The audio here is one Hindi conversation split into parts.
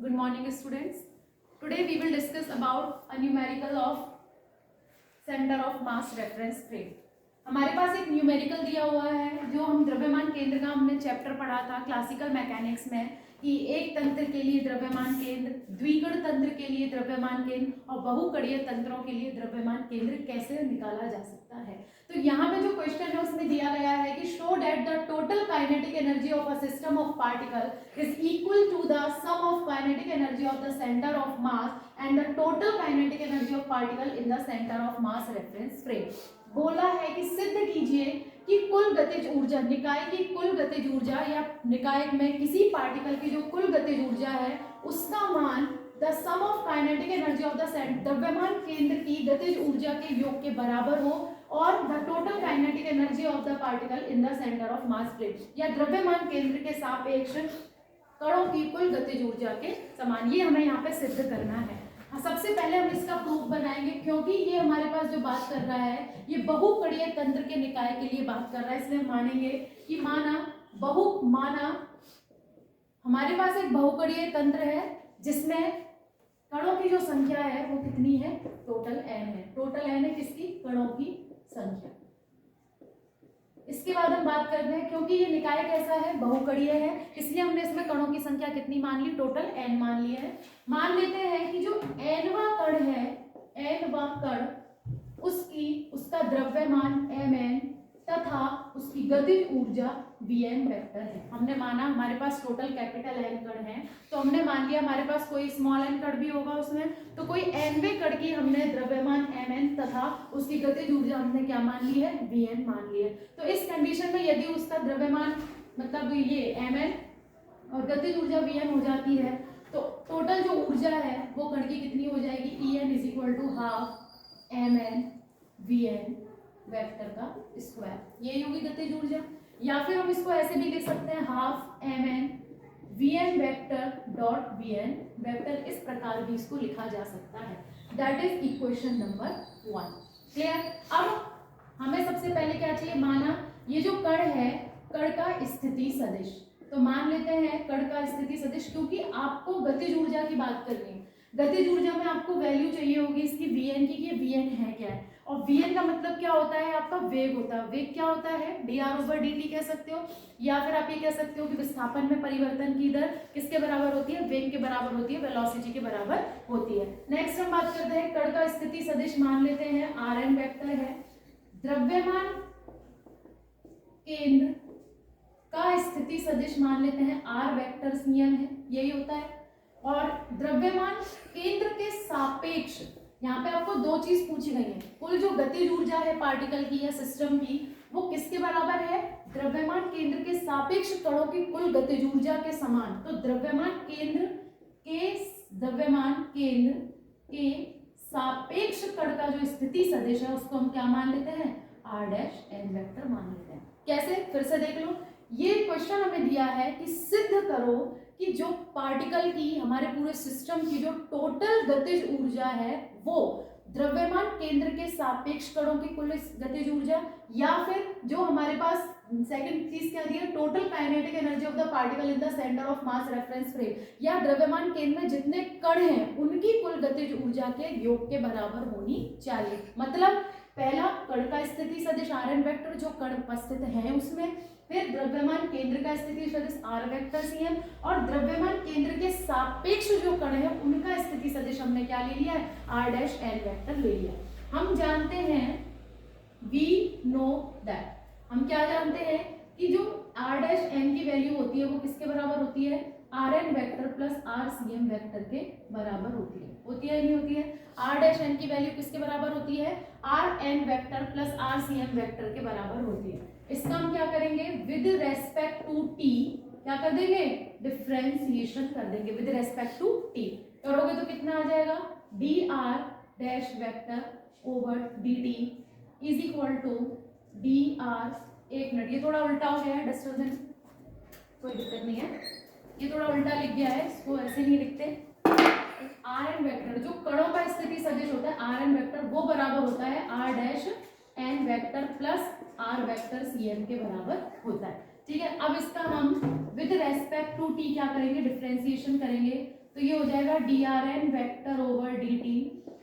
Good morning, students. Today we will discuss about a numerical of center of mass reference frame. हमारे पास एक न्यूमेरिकल दिया हुआ है जो हम द्रव्यमान केंद्र का हमने चैप्टर पढ़ा था क्लासिकल मैकेनिक्स में कि एक तंत्र के लिए द्रव्यमान केंद्र, द्विकण तंत्र के लिए द्रव्यमान केंद्र और बहुकणीय तंत्रों के लिए द्रव्यमान केंद्र कैसे निकाला जा सकता है। तो यहाँ पे जो क्वेश्चन है उसमें दिया गया है कि show that the total kinetic energy of a system of particle is equal to the sum of kinetic energy of the centre of mass and the total kinetic energy of particle in the centre of mass reference frame. बोला है कि सिद्ध कीजिए कि कुल गतिज ऊर्जा, निकाय की कुल गतिज ऊर्जा या निकाय में किसी पार्टिकल की जो कुल गतिज ऊर्जा है उसका मान the sum of kinetic energy of the द्रव्यमान केंद्र की गतिज ऊर्जा के योग के बराबर हो और the total kinetic energy of the particle in the centre of mass frame, या द्रव्यमान केंद्र के सापेक्ष कणों की कुल गतिज ऊर्जा के समान। ये हमें यहाँ पे सिद्ध करना है। सबसे पहले हम इसका प्रूफ बनाएंगे क्योंकि ये हमारे पास जो बात कर रहा है ये बहुकणीय तंत्र के निकाय के लिए बात कर रहा है, इसलिए हम मानेंगे कि माना हमारे पास एक बहुकणीय तंत्र है जिसमें कणों की जो संख्या है वो कितनी है, टोटल n है। टोटल n है किसकी, कणों की संख्या। इसके बाद हम बात करते हैं क्योंकि ये निकाय कैसा है, बहुकणीय है, इसलिए हमने इसमें कणों की संख्या कितनी मान ली, टोटल n मान लिया है। मान लेते हैं कि जो nवां कण है, nवां कण उसका द्रव्यमान mn तथा उसकी गतिज ऊर्जा vn वेक्टर है। हमने माना हमारे पास टोटल कैपिटल N कण है तो हमने मान लिया हमारे पास कोई स्मॉल n कण भी होगा उसमें, तो कोई nवें कण की हमने द्रव्यमान mn तथा उसकी गतिज ऊर्जा हमने क्या मान ली है, vn मान ली है। तो इस कंडीशन में यदि उसका द्रव्यमान मतलब ये mn और गतिज ऊर्जा vn हो जाती है तो टोटल जो ऊर्जा है वो कण की कितनी हो जाएगी, En is equal to half mn vn vector का स्क्वायर, ये होगी गतिज ऊर्जा। या फिर हम इसको ऐसे भी लिख सकते हैं half mn vn vector dot vn vector, इस प्रकार भी इसको लिखा जा सकता है। That is equation number 1। Clear. अब हमें सबसे पहले क्या चाहिए, माना ये जो कण है कण का स्थिति सदिश, तो मान लेते हैं कण का स्थिति सदिश क्योंकि आपको गतिज ऊर्जा की बात करनी है। गतिज ऊर्जा में आपको वैल्यू चाहिए होगी इसकी vn की, ये vn है क्या है, और vn का मतलब क्या होता है, आपका वेग होता है। वेग क्या होता है, dr/dt कह सकते हो, या फिर आप ये कह सकते हो कि विस्थापन में परिवर्तन की दर किसके बराबर होती है, वेग के बराबर होती है, वेलोसिटी के बराबर होती है। नेक्स्ट हम बात करते हैं कण का स्थिति सदिश, मान लेते हैं Rn वेक्टर है। द्रव्यमान केंद्र का स्थिति सदिश मान लेते हैं R वेक्टर नियम है, यही होता है। और द्रव्यमान केंद्र के सापेक्ष, यहाँ पे आपको दो चीज पूछी गई है, कुल जो गतिज ऊर्जा है पार्टिकल की या सिस्टम की वो किसके बराबर है, द्रव्यमान केंद्र के सापेक्ष कणों की कुल गतिज ऊर्जा के समान। तो द्रव्यमान केंद्र के सापेक्ष कण का जो स्थिति सदिश है उसको हम क्या मान लेते हैं, r' n वेक्टर मान लेते हैं। कैसे, फिर से देख लो, ये क्वेश्चन हमें दिया है कि सिद्ध करो कि जो पार्टिकल की, हमारे पूरे सिस्टम की जो टोटल गतिज ऊर्जा है वो द्रव्यमान केंद्र के सापेक्ष कणों की कुल गतिज ऊर्जा, या फिर जो हमारे पास सेकंड चीज क्या दी है, total kinetic energy of the particle in the centre of mass reference frame, या द्रव्यमान केंद्र में जितने कण हैं उनकी कुल गतिज ऊर्जा के योग के बराबर होनी चाहिए। मतलब पहला कण का स्थिति सदिश Rn वेक्टर जो कण उपस्थित है उसमें, फिर द्रव्यमान केंद्र का स्थिति सदिश R वेक्टर Cm, और द्रव्यमान केंद्र के सापेक्ष जो कण है उनका स्थिति सदिश हमने क्या ले लिया है, r' n वेक्टर ले लिया। हम जानते हैं, we know that, हम क्या जानते हैं कि जो r' n की वैल्यू होती है वो किसके बराबर होती है, Rn vector plus Rcm vector के बराबर होती है या नहीं होती है। r' n की वैल्यू किसके बराबर होती है, Rn vector plus Rcm vector के बराबर होती है। इसका हम क्या करेंगे, विद रेस्पेक्ट टू t क्या कर देंगे, डिफरेंशिएशन कर देंगे विद रेस्पेक्ट टू t। करोगे तो कितना आ जाएगा, dr' vector over dt is equal to dr, एक मिनट ये थोड़ा उल्टा हो गया है, डिस्टर्बेंस, कोई दिक्कत नहीं है, ये थोड़ा उल्टा लिख गया है, इसको ऐसे नहीं लिखते। Rn वेक्टर जो कणों का स्थिति सदिश होता है Rn वेक्टर वो बराबर होता है r' n vector plus r vector Cm के बराबर होता है। ठीक है, अब इसका हम विद रेस्पेक्ट टू टी क्या करेंगे, डिफरेंशिएशन करेंगे। तो ये हो जाएगा D R N vector over D T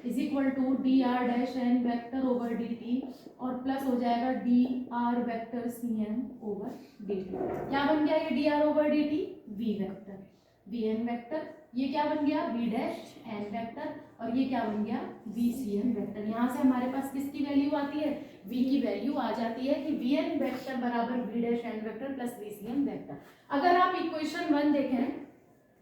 is equal to D R dash N vector over D T और प्लस हो जाएगा D R vector C M over D T. क्या बन गया ये D R over D T, V vector, V N vector, ये क्या बन गया वी डैश एन वेक्टर और ये क्या बन गया वी सी एन वेक्टर। यहाँ से हमारे पास किसकी वैल्यू आती है, v की वैल्यू आ जाती है कि वी एन वेक्टर बराबर V dash N vector plus V C N vector. अगर आप इक्वेशन 1 देखें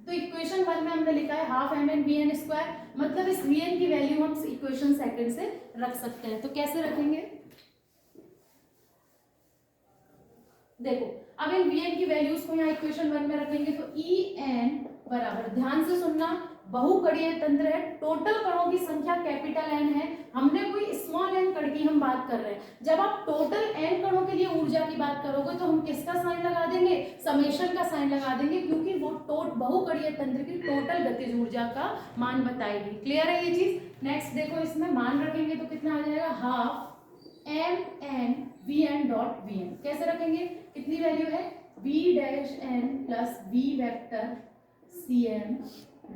तो इक्वेशन 1 में हमने लिखा है half M N V N square, मतलब इस वी एन की वैल्यू हम इक्वेशन 2 से रख सकते हैं। तो कैसे रखेंगे, देखो अब इन वी एन की वैल्यूज को यहाँ इक्वेशन 1 में रखेंगे तो ई एन बराबर, ध्यान से सुनना, बहुकणीय तंत्र है, टोटल कणों की संख्या कैपिटल एन है, हमने कोई स्मॉल एन कण की हम बात कर रहे हैं। जब आप टोटल एन कणों के लिए ऊर्जा की बात करोगे तो हम किसका साइन लगा देंगे, समेशन का साइन लगा देंगे, क्योंकि वो बहुकणीय तंत्र की टोटल गतिज ऊर्जा का मान बताएगी। क्लियर है ये चीज। नेक्स्ट देखो, इसमें मान रखेंगे तो कितना आ जाएगा, half M N V N dot V N. कैसे रखेंगे, कितनी वैल्यू है, V dash N plus V vector C M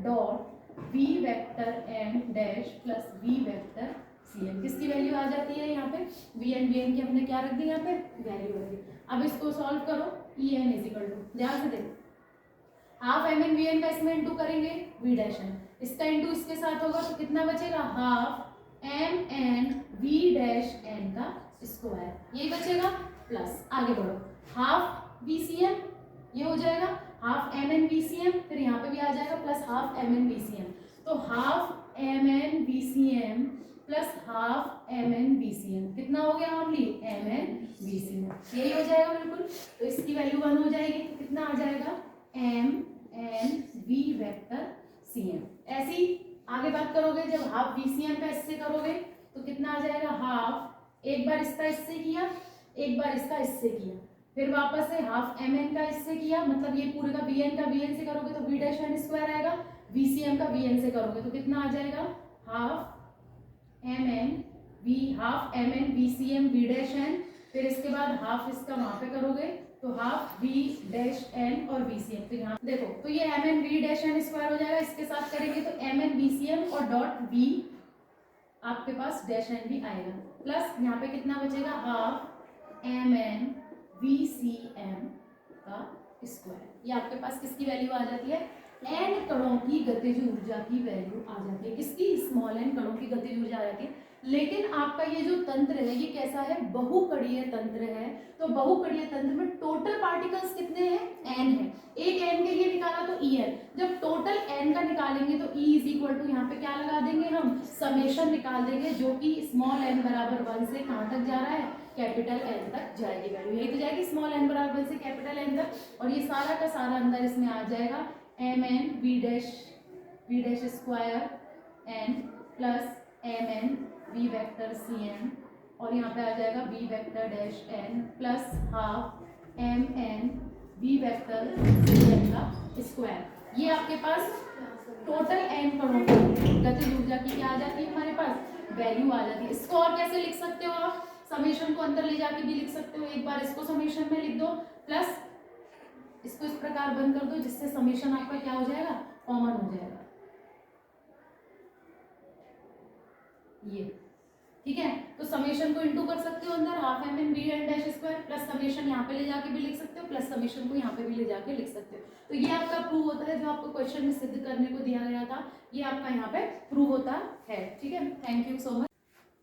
dot V vector N dash plus V vector C N. किसकी वैल्यू आ जाती है यहाँ पे, वी एन की हमने क्या रख दी, यहाँ पे वैल्यू रख दी। अब इसको सॉल्व करो, E N is equal to, ध्यान से देखो, half M N V N का इसमें इंटू करेंगे वी डैश एन, इसका इंटू इसके साथ होगा तो कितना बचेगा, half M N V dash N का स्क्वायर, यही बचेगा, प्लस आगे बढ़ो, हाफ वी सी एम, ये हो जाएगा half M N V C M, फिर यहाँ पे भी आ जाएगा plus half M N V C M. तो half M N V C M plus half M N V C M कितना हो गया, only M N V C M, यही हो जाएगा बिल्कुल। तो इसकी वैल्यू 1 हो जाएगी, तो कितना आ जाएगा, M N V vector C M. ऐसी आगे बात करोगे, जब हाफ वी सी एम का इससे करोगे तो कितना आ जाएगा, हाफ, एक बार इसका इससे किया, एक बार इसका इससे किया, फिर वापस से हाफ एम एन का इससे किया, मतलब ये पूरे का वी एन से करोगे तो वी डैश एन स्क्वायर आएगा, वी सी एम का वी एन से करोगे तो कितना आ जाएगा, half M N V C M V dash N, फिर इसके बाद हाफ इसका वहां पे करोगे तो हाफ वी डैश एन और वी सी एम, फिर यहाँ देखो तो ये M N V dash N square हो जाएगा, इसके साथ करेंगे तो M N V C M और डॉट वी आपके पास डैश एन भी आएगा, प्लस यहाँ पे कितना बचेगा, half M N V C M का स्क्वायर। ये आपके पास किसकी वैल्यू आ जाती है, एन कणों की गतिज ऊर्जा की वैल्यू आ जाती है, किसकी, स्मॉल एन कणों की गतिज ऊर्जा आ जाती है। लेकिन आपका ये जो तंत्र है ये कैसा है, बहुकणीय तंत्र है, तो बहुकणीय तंत्र में टोटल पार्टिकल्स कितने हैं, एन है, एक एन के लिए निकाला तो ई एन, जब टोटल एन का निकालेंगे तो ई इज इक्वल टू यहाँ पे क्या लगा देंगे, हम समेशन निकाल देंगे, जो कि स्मॉल एन बराबर 1 से कहाँ तक जा रहा है, कैपिटल एन तक जाएगी वैल्यू, यही तो जाएगी स्मॉल एन बराबर 1 से कैपिटल एन तक, और ये सारा का सारा अंदर इसमें आ जाएगा M N V dash square N plus M N V vector C N, और यहाँ पे आ जाएगा V vector dash N plus half M N V vector C N का स्क्वायर। ये आपके पास टोटल एन कणों की गतिज ऊर्जा की क्या आ जाती है, हमारे पास वैल्यू आ जाती है। इसको और कैसे लिख सकते हो आप, समेशन को अंदर ले जाके भी लिख सकते हो, एक बार इसको समेशन में लिख दो, प्लस इसको इस प्रकार बंद कर दो जिससे समेशन आपका क्या हो जाएगा, कॉमन हो जाएगा, ये ठीक है। तो समेशन को इंटू कर सकते हो अंदर, half M N V N dash square plus summation यहाँ पे ले जाके भी लिख सकते हो, प्लस समेशन को यहाँ पे भी ले जाके लिख सकते हो। तो ये आपका प्रूव होता है, जो आपको क्वेश्चन में सिद्ध करने को दिया गया था ये आपका यहाँ पे प्रूव होता है, ठीक है। Thank you so much.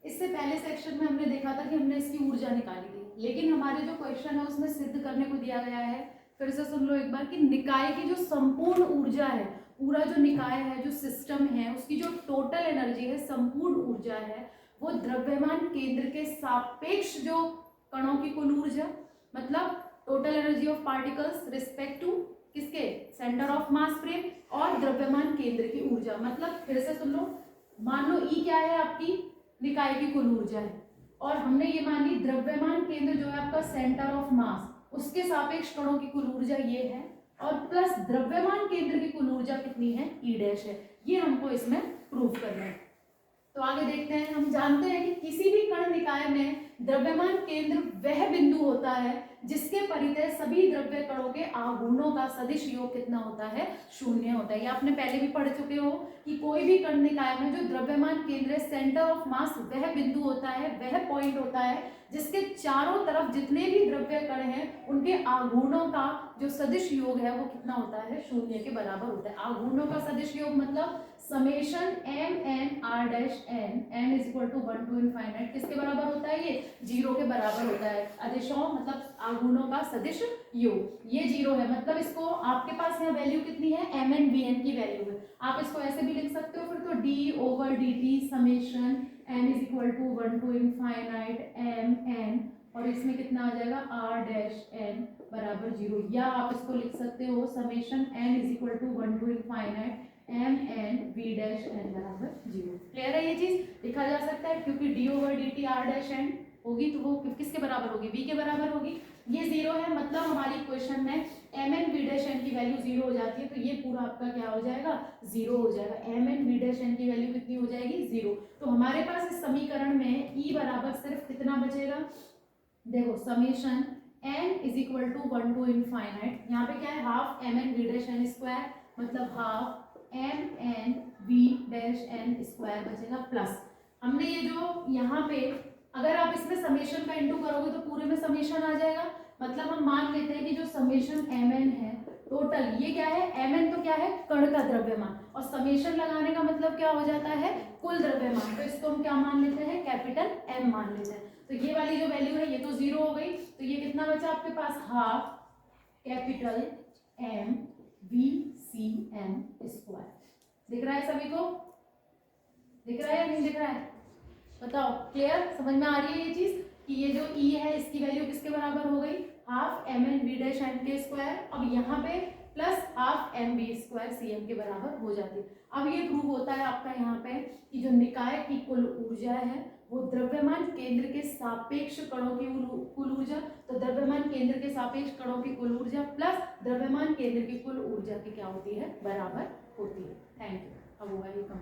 इससे पहले सेक्शन में हमने देखा था कि हमने इसकी ऊर्जा निकाली थी, लेकिन हमारे जो क्वेश्चन है उसमें सिद्ध करने को दिया गया है, फिर से सुन लो एक बार, कि निकाय की जो संपूर्ण ऊर्जा है, पूरा जो निकाय है, जो सिस्टम है, उसकी जो टोटल एनर्जी है, संपूर्ण ऊर्जा है, वो द्रव्यमान केंद्र के सापेक्ष जो कणों की कुल ऊर्जा, मतलब total energy of particles respect to किसके, सेंटर ऑफ मास फ्रेम, और द्रव्यमान केंद्र की ऊर्जा, मतलब फिर से सुन लो, मान लो ई क्या है, आपकी निकाय की कुल ऊर्जा है, और हमने ये मान ली द्रव्यमान केंद्र जो है आपका सेंटर ऑफ मास, उसके सापेक्ष कणों की कुल ऊर्जा ये है, और प्लस द्रव्यमान केंद्र की कुल ऊर्जा कितनी है, ई डैश है। ये हमको इसमें प्रूव करना है। तो आगे देखते हैं, हम जानते हैं कि किसी भी कण निकाय में द्रव्यमान केंद्र वह बिंदु होता है जिसके परितः सभी द्रव्य कणों के आघूर्णों का सदिश योग कितना होता है, शून्य होता है। ये आपने पहले भी पढ़ चुके हो कि कोई भी कण निकाय में जो द्रव्यमान केंद्र सेंटर ऑफ मास वह बिंदु होता है, वह पॉइंट होता है जिसके चारों तरफ जितने भी द्रव्य कण हैं उनके आघूर्णों का जो सदिश योग है वो कितना होता है, शून्य के बराबर होता है। आघूर्णों का सदिश योग मतलब summation M N R dash N N is equal to 1 to infinite किसके बराबर होता है, ये 0 के बराबर होता है। आदेशों मतलब आघूर्णों का सदिश योग ये 0 है, मतलब इसको आपके पास यहाँ वैल्यू कितनी है, एम एन बी एन की वैल्यू है। आप इसको ऐसे भी लिख सकते हो फिर तो D over D T summation N is equal to 1 to infinite M N और इसमें कितना आ जाएगा आर डैश एन बराबर 0, या आप इसको लिख सकते हो summation N is equal to 1 to infinite M N V dash N बराबर 0। क्लियर है, ये चीज लिखा जा सकता है क्योंकि D over D T R dash N होगी तो वो किसके बराबर होगी, v के बराबर होगी। ये 0 है मतलब हमारी इक्वेशन में M N V dash N की वैल्यू 0 हो जाती है, तो ये पूरा आपका क्या हो जाएगा, 0 हो जाएगा। M N V dash N की वैल्यू कितनी हो जाएगी, 0। तो हमारे पास इस समीकरण में ई बराबर सिर्फ कितना बचेगा, देखो summation N is equal to 1 to infinite, यहाँ पे क्या है half M N V dash N square मतलब half M N V dash N square बचेगा प्लस हमने ये जो यहाँ पे अगर आप इसमें समेशन का इंटू करोगे तो पूरे में समेशन आ जाएगा, मतलब हम मान लेते हैं कि जो समेशन एम एन है टोटल, ये क्या है एम एन तो क्या है कण का द्रव्यमान और समेशन लगाने का मतलब क्या हो जाता है कुल द्रव्यमान, तो इसको हम क्या मान लेते हैं कैपिटल एम मान लेते हैं। तो ये वाली जो वैल्यू है ये तो 0 हो गई, तो ये कितना बचा आपके पास half capital M V C M square. दिख रहा है सभी को, दिख रहा है या नहीं दिख रहा है, बताओ क्लियर, समझ में आ रही है ये चीज कि ये जो ई है इसकी वैल्यू किसके बराबर हो गई, half M N V dash N के स्क्वायर, अब यहाँ पे plus half M B square C M के बराबर हो जाती है। अब ये प्रूव होता है आपका यहाँ पे कि जो निकाय की कुल ऊर्जा है वो द्रव्यमान केंद्र के सापेक्ष कणों की कुल ऊर्जा, तो द्रव्यमान केंद्र के सापेक्ष कणों की कुल ऊर्जा प्लस द्रव्यमान केंद्र की कुल ऊर्जा की क्या होती है, बराबर होती है। Thank you. अब होगा ये